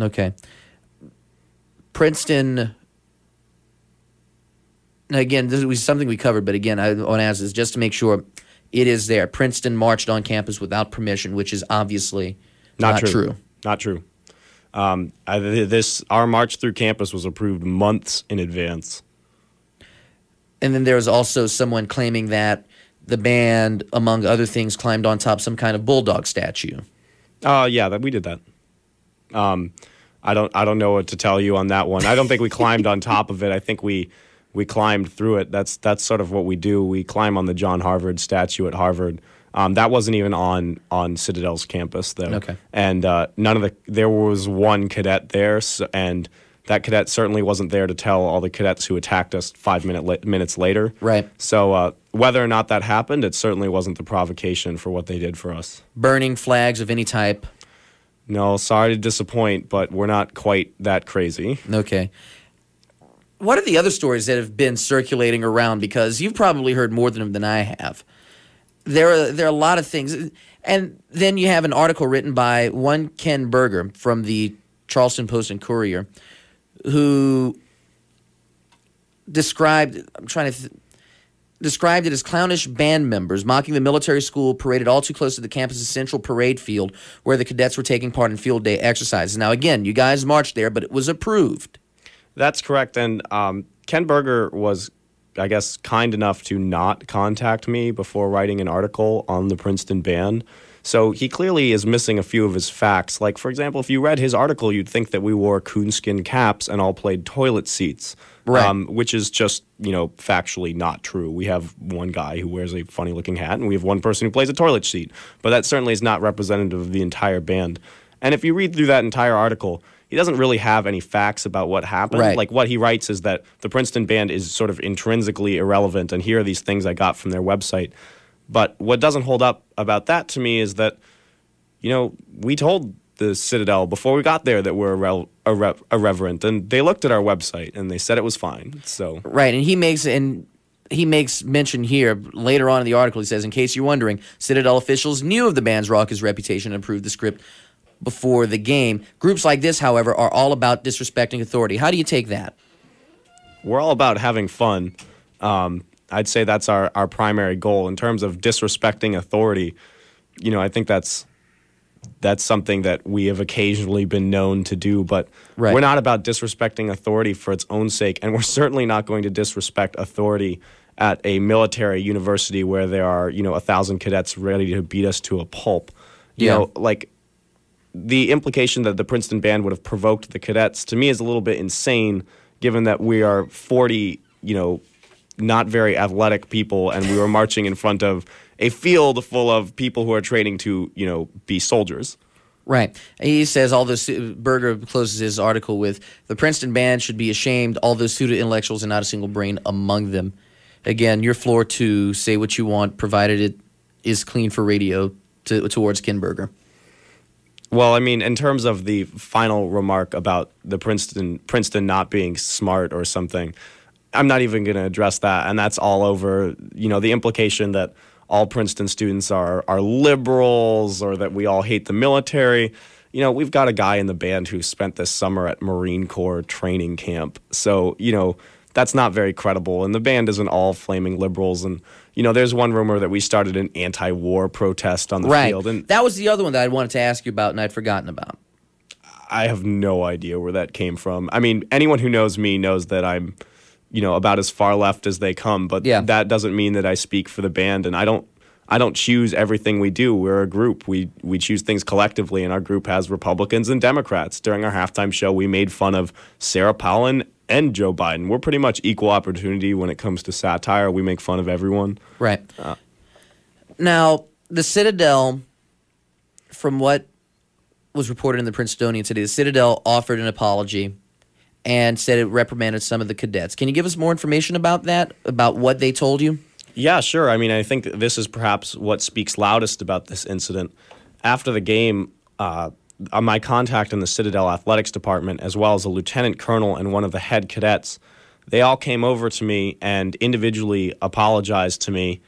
Okay. Princeton, again, this was something we covered, but again, I want to ask this just to make sure it is there. Princeton marched on campus without permission, which is obviously not true. Not true. Our march through campus was approved months in advance. And then there was also someone claiming that the band, among other things, climbed on top of some kind of bulldog statue. Yeah, we did that. I don't know what to tell you on that one. I don't think we climbed on top of it. I think we climbed through it. That's sort of what we do. We climb on the John Harvard statue at Harvard. That wasn't even on Citadel's campus, though. Okay. And there was one cadet there, and that cadet certainly wasn't there to tell all the cadets who attacked us 5 minutes later. Right. So whether or not that happened, it certainly wasn't the provocation for what they did for us. Burning flags of any type? No, sorry to disappoint, but we're not quite that crazy. Okay. What are the other stories that have been circulating around? Because you've probably heard more than I have. There are a lot of things. And then you have an article written by one Ken Berger from the Charleston Post and Courier who described it as clownish band members mocking the military school paraded all too close to the campus's central parade field where the cadets were taking part in field day exercises. Now, again, you guys marched there, but it was approved. That's correct. And Ken Berger was, I guess, kind enough to not contact me before writing an article on the Princeton Band. So he clearly is missing a few of his facts. Like, for example, if you read his article, you'd think that we wore coonskin caps and all played toilet seats, right. Which is just, factually not true. We have one guy who wears a funny-looking hat, and we have one person who plays a toilet seat. But that certainly is not representative of the entire band. And if you read through that entire article, he doesn't really have any facts about what happened. Right. Like, what he writes is that the Princeton Band is sort of intrinsically irrelevant, and here are these things I got from their website. But what doesn't hold up about that to me is that, we told the Citadel before we got there that we're irreverent, and they looked at our website and they said it was fine. So right, and he makes mention here later on in the article. He says, in case you're wondering, Citadel officials knew of the band's raucous reputation and approved the script before the game. Groups like this, however, are all about disrespecting authority. How do you take that? We're all about having fun. I'd say that's our primary goal. In terms of disrespecting authority, I think that's something that we have occasionally been known to do, but right. We're not about disrespecting authority for its own sake, and we're certainly not going to disrespect authority at a military university where there are, 1,000 cadets ready to beat us to a pulp. The implication that the Princeton Band would have provoked the cadets, to me, is a little bit insane, given that we are 40, not very athletic people, and we were marching in front of a field full of people who are training to, be soldiers. Right. He says, Berger closes his article with, the Princeton Band should be ashamed, all those pseudo-intellectuals and not a single brain among them. Again, your floor to say what you want, provided it is clean for radio towards Ken Berger. Well, I mean, in terms of the final remark about the Princeton not being smart or something, I'm not even going to address that, and that's all over, the implication that all Princeton students are liberals or that we all hate the military. We've got a guy in the band who spent this summer at Marine Corps training camp, so, that's not very credible, and the band isn't all flaming liberals, and, there's one rumor that we started an anti-war protest on the field. And that was the other one that I wanted to ask you about and I'd forgotten about. I have no idea where that came from. I mean, anyone who knows me knows that I'm about as far left as they come, but that doesn't mean that I speak for the band, and I don't choose everything we do. We're a group. We choose things collectively, and our group has Republicans and Democrats. During our halftime show, we made fun of Sarah Palin and Joe Biden. We're pretty much equal opportunity when it comes to satire. We make fun of everyone. Right. Now, the Citadel, from what was reported in the Princetonian today, the Citadel offered an apology and said it reprimanded some of the cadets. Can you give us more information about that, about what they told you? Yeah, sure. I mean, I think this is perhaps what speaks loudest about this incident. After the game, my contact in the Citadel Athletics Department, as well as a lieutenant colonel and one of the head cadets, they all came over to me and individually apologized to me.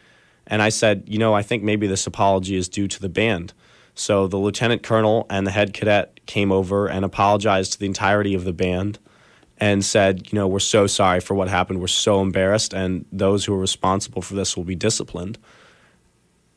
And I said, I think maybe this apology is due to the band. So the lieutenant colonel and the head cadet came over and apologized to the entirety of the band and said, we're so sorry for what happened. We're so embarrassed, and those who are responsible for this will be disciplined.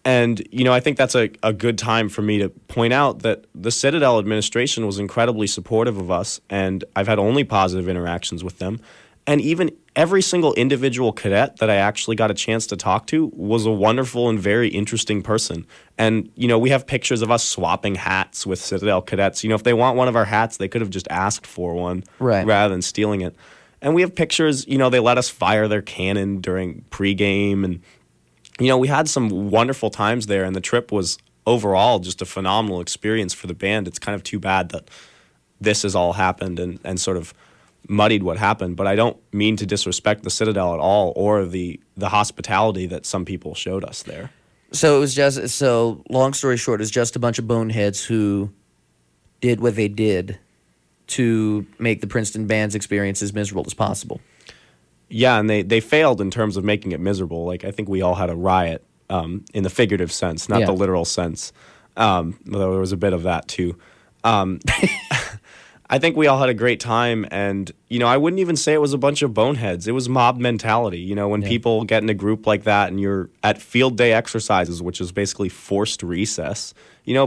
And, I think that's a good time for me to point out that the Citadel administration was incredibly supportive of us, and I've had only positive interactions with them. And even every single individual cadet that I actually got a chance to talk to was a wonderful and very interesting person. And, we have pictures of us swapping hats with Citadel cadets. If they want one of our hats, they could have just asked for one rather than stealing it. And we have pictures, they let us fire their cannon during pregame. And, we had some wonderful times there. And the trip was overall just a phenomenal experience for the band. It's kind of too bad that this has all happened and sort of muddied what happened, but I don't mean to disrespect the Citadel at all or the hospitality that some people showed us there. So it was long story short, it was just a bunch of boneheads who did what they did to make the Princeton band's experience as miserable as possible. Yeah, and they failed in terms of making it miserable. Like, I think we all had a riot in the figurative sense, not the literal sense, though there was a bit of that too. I think we all had a great time, and, I wouldn't even say it was a bunch of boneheads. It was mob mentality. When people get in a group like that and you're at field day exercises, which is basically forced recess,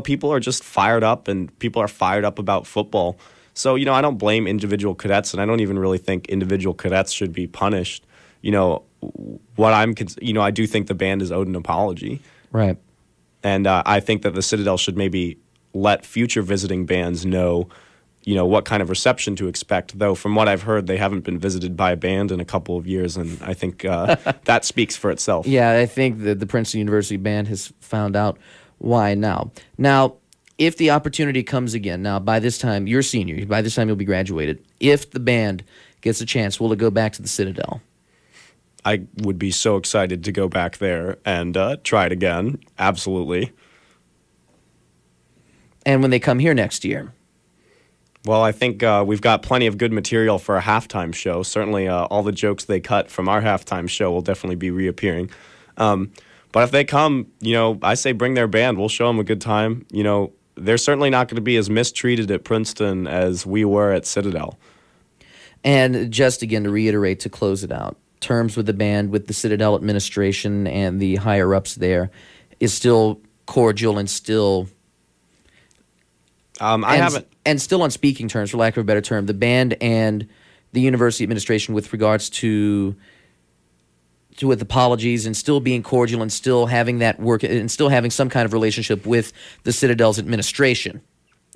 people are just fired up, and people are fired up about football. So, I don't blame individual cadets, and I don't even really think individual cadets should be punished. I do think the band is owed an apology. Right. And I think that the Citadel should maybe let future visiting bands know what kind of reception to expect, though from what I've heard, they haven't been visited by a band in a couple of years, and I think that speaks for itself. Yeah, I think that the Princeton University Band has found out why now. Now, if the opportunity comes again, now by this time, you're a senior, by this time you'll be graduated, if the band gets a chance, will it go back to the Citadel? I would be so excited to go back there and try it again, absolutely. And when they come here next year? Well, I think we've got plenty of good material for a halftime show. Certainly all the jokes they cut from our halftime show will definitely be reappearing. But if they come, I say bring their band. We'll show them a good time. They're certainly not going to be as mistreated at Princeton as we were at Citadel. And just again to reiterate, to close it out, terms with the band, with the Citadel administration and the higher-ups there is still cordial and still... And still on speaking terms, for lack of a better term, the band and the university administration with regards to with apologies and still being cordial and still having that work and still having some kind of relationship with the Citadel's administration.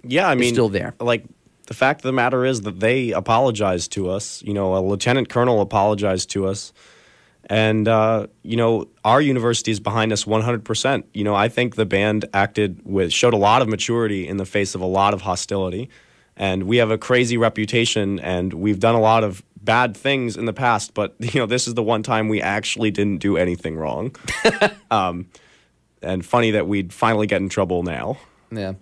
Yeah, I mean, still there. Like, the fact of the matter is that they apologized to us. A lieutenant colonel apologized to us. And, our university is behind us 100%. I think the band showed a lot of maturity in the face of a lot of hostility. And we have a crazy reputation, and we've done a lot of bad things in the past. But, this is the one time we actually didn't do anything wrong. And funny that we'd finally get in trouble now. Yeah.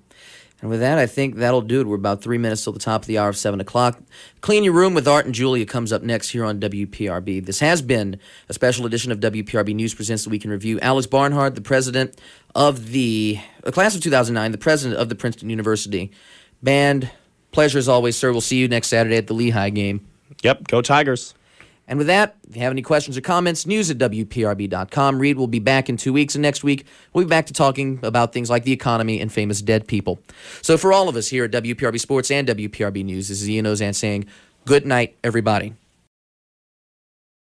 And with that, I think that'll do it. We're about 3 minutes till the top of the hour of 7 o'clock. Clean Your Room with Art and Julia comes up next here on WPRB. This has been a special edition of WPRB News Presents the Week in Review. Alex Barnard, the president of the class of 2009, the president of the Princeton University Band. Pleasure as always, sir. We'll see you next Saturday at the Lehigh game. Yep, go Tigers. And with that, if you have any questions or comments, news at WPRB.com. Reed will be back in 2 weeks, and next week we'll be back to talking about things like the economy and famous dead people. So for all of us here at WPRB Sports and WPRB News, this is Ian Auzenne saying good night, everybody.